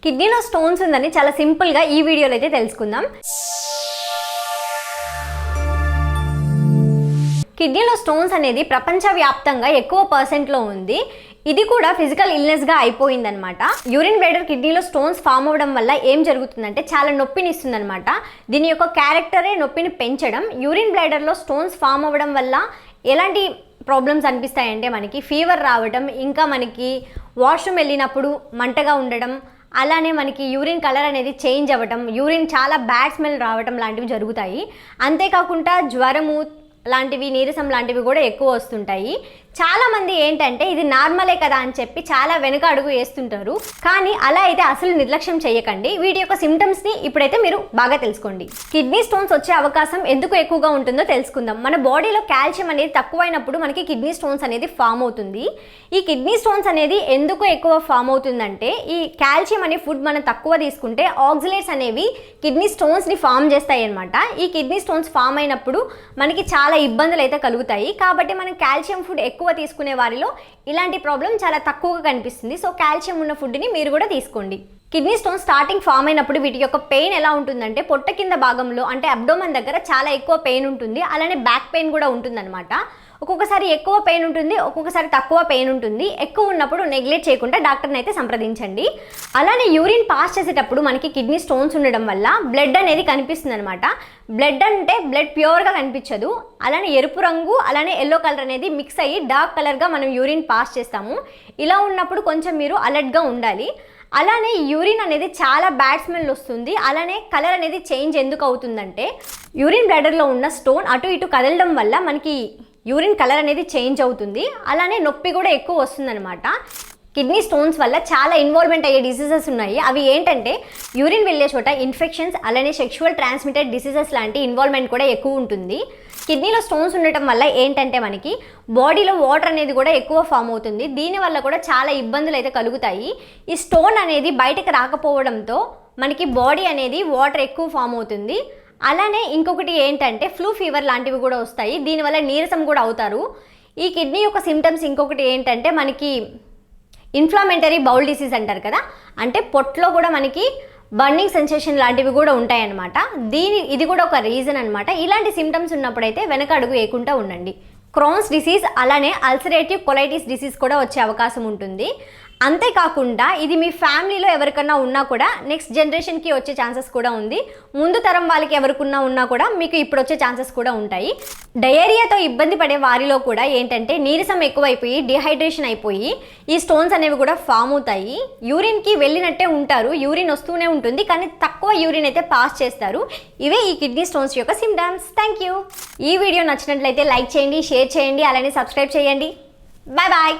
కిడ్నీలో స్టోన్స్ ఉందని చాలా సింపుల్గా ఈ వీడియోలో అయితే తెలుసుకుందాం. కిడ్నీలో స్టోన్స్ అనేది ప్రపంచవ్యాప్తంగా ఎక్కువ పర్సెంట్లో ఉంది. ఇది కూడా ఫిజికల్ ఇల్నెస్గా అయిపోయిందనమాట. యూరిన్ బ్లాడర్ కిడ్నీలో స్టోన్స్ ఫామ్ అవ్వడం వల్ల ఏం జరుగుతుందంటే చాలా నొప్పిని ఇస్తుందన్నమాట. దీని యొక్క క్యారెక్టరే నొప్పిని పెంచడం. యూరిన్ బ్లాడర్లో స్టోన్స్ ఫామ్ అవ్వడం వల్ల ఎలాంటి ప్రాబ్లమ్స్ అనిపిస్తాయంటే మనకి ఫీవర్ రావడం, ఇంకా మనకి వాష్రూమ్ వెళ్ళినప్పుడు మంటగా ఉండడం, అలానే మనకి యూరిన్ కలర్ అనేది చేంజ్ అవ్వటం, యూరిన్ చాలా బ్యాడ్ స్మెల్ రావటం లాంటివి జరుగుతాయి. అంతేకాకుండా జ్వరము లాంటివి, నీరసం లాంటివి కూడా ఎక్కువ వస్తుంటాయి. చాలామంది ఏంటంటే ఇది నార్మలే కదా అని చెప్పి చాలా వెనుక అడుగు వేస్తుంటారు. కానీ అలా అయితే అసలు నిర్లక్ష్యం చేయకండి. వీటి యొక్క సిమ్టమ్స్ని ఇప్పుడైతే మీరు బాగా తెలుసుకోండి. కిడ్నీ స్టోన్స్ వచ్చే అవకాశం ఎందుకు ఎక్కువగా ఉంటుందో తెలుసుకుందాం. మన బాడీలో కాల్షియం అనేది తక్కువైనప్పుడు మనకి కిడ్నీ స్టోన్స్ అనేది ఫామ్ అవుతుంది. ఈ కిడ్నీ స్టోన్స్ అనేది ఎందుకు ఎక్కువ ఫామ్ అవుతుందంటే ఈ కాల్షియం అనే ఫుడ్ మనం తక్కువ తీసుకుంటే ఆక్సిలేట్స్ అనేవి కిడ్నీ స్టోన్స్ని ఫామ్ చేస్తాయి అన్నమాట. ఈ కిడ్నీ స్టోన్స్ ఫామ్ అయినప్పుడు మనకి చాలా ఇబ్బందులు అయితే కలుగుతాయి. కాబట్టి మనం కాల్షియం ఫుడ్ ఎక్కువ తీసుకునే వారిలో ఇలాంటి ప్రాబ్లం చాలా తక్కువగా కనిపిస్తుంది. సో కాల్షియం ఉన్న ఫుడ్ని మీరు కూడా తీసుకోండి. కిడ్నీ స్టోన్ స్టార్టింగ్ ఫామ్ అయినప్పుడు వీటి యొక్క పెయిన్ ఎలా ఉంటుందంటే పొట్ట కింద భాగంలో అంటే అబ్డోమన్ దగ్గర చాలా ఎక్కువ పెయిన్ ఉంటుంది. అలానే బ్యాక్ పెయిన్ కూడా ఉంటుందన్నమాట. ఒక్కొక్కసారి ఎక్కువ పెయిన్ ఉంటుంది, ఒక్కొక్కసారి తక్కువ పెయిన్ ఉంటుంది. ఎక్కువ ఉన్నప్పుడు నెగ్లెక్ట్ చేయకుండా డాక్టర్ని అయితే సంప్రదించండి. అలానే యూరిన్ పాస్ చేసేటప్పుడు మనకి కిడ్నీ స్టోన్స్ ఉండడం వల్ల బ్లడ్ అనేది కనిపిస్తుంది అనమాట. బ్లడ్ అంటే బ్లడ్ ప్యూర్గా కనిపించదు. అలానే ఎరుపు రంగు అలానే ఎల్లో కలర్ అనేది మిక్స్ అయ్యి డార్క్ కలర్గా మనం యూరిన్ పాస్ చేస్తాము. ఇలా ఉన్నప్పుడు కొంచెం మీరు అలర్ట్గా ఉండాలి. అలానే యూరిన్ అనేది చాలా బ్యాడ్ స్మెల్ వస్తుంది. అలానే కలర్ అనేది చేంజ్ ఎందుకు అవుతుందంటే యూరిన్ బ్లాడర్లో ఉన్న స్టోన్ అటు ఇటు కదలడం వల్ల మనకి యూరిన్ కలర్ అనేది చేంజ్ అవుతుంది. అలానే నొప్పి కూడా ఎక్కువ వస్తుందన్నమాట. కిడ్నీ స్టోన్స్ వల్ల చాలా ఇన్వాల్వ్మెంట్ అయ్యే డిసీజెస్ ఉన్నాయి. అవి ఏంటంటే యూరిన్ వెళ్ళే చోట ఇన్ఫెక్షన్స్, అలానే సెక్షువల్ ట్రాన్స్మిటెడ్ డిసీజెస్ లాంటి ఇన్వాల్వ్మెంట్ కూడా ఎక్కువ ఉంటుంది. కిడ్నీలో స్టోన్స్ ఉండటం వల్ల ఏంటంటే మనకి బాడీలో వాటర్ అనేది కూడా ఎక్కువ ఫామ్ అవుతుంది. దీనివల్ల కూడా చాలా ఇబ్బందులు అయితే కలుగుతాయి. ఈ స్టోన్ అనేది బయటకు రాకపోవడంతో మనకి బాడీ అనేది వాటర్ ఎక్కువ ఫామ్ అవుతుంది. అలానే ఇంకొకటి ఏంటంటే ఫ్లూ ఫీవర్ లాంటివి కూడా వస్తాయి. దీనివల్ల నీరసం కూడా అవుతారు. ఈ కిడ్నీ యొక్క సిమ్టమ్స్ ఇంకొకటి ఏంటంటే మనకి ఇన్ఫ్లమేటరీ బౌల్ డిసీజ్ అంటారు కదా, అంటే పొట్లో కూడా మనకి బర్నింగ్ సెన్సేషన్ లాంటివి కూడా ఉంటాయన్నమాట. ఇది కూడా ఒక రీజన్ అనమాట. ఇలాంటి సిమ్టమ్స్ ఉన్నప్పుడైతే వెనక అడుగు వేయకుండా ఉండండి. క్రోన్స్ డిసీజ్ అలానే అల్సరేటివ్ కొలైటిస్ డిసీజ్ కూడా వచ్చే అవకాశం ఉంటుంది. అంతేకాకుండా ఇది మీ ఫ్యామిలీలో ఎవరికన్నా ఉన్నా కూడా నెక్స్ట్ జనరేషన్కి వచ్చే ఛాన్సెస్ కూడా ఉంది. ముందు తరం వాళ్ళకి ఎవరికన్నా ఉన్నా కూడా మీకు ఇప్పుడు వచ్చే ఛాన్సెస్ కూడా ఉంటాయి. డయేరియాతో ఇబ్బంది పడే వారిలో కూడా ఏంటంటే నీరసం ఎక్కువైపోయి డిహైడ్రేషన్ అయిపోయి ఈ స్టోన్స్ అనేవి కూడా ఫామ్ అవుతాయి. యూరిన్కి వెళ్ళినట్టే ఉంటారు, యూరిన్ వస్తూనే ఉంటుంది, కానీ తక్కువ యూరిన్ అయితే పాస్ చేస్తారు. ఇవే ఈ కిడ్నీ స్టోన్స్ యొక్క సిమ్టమ్స్. Thank you. ఈ వీడియో నచ్చినట్లయితే లైక్ చేయండి, షేర్ చేయండి, అలానే సబ్స్క్రైబ్ చేయండి. Bye bye.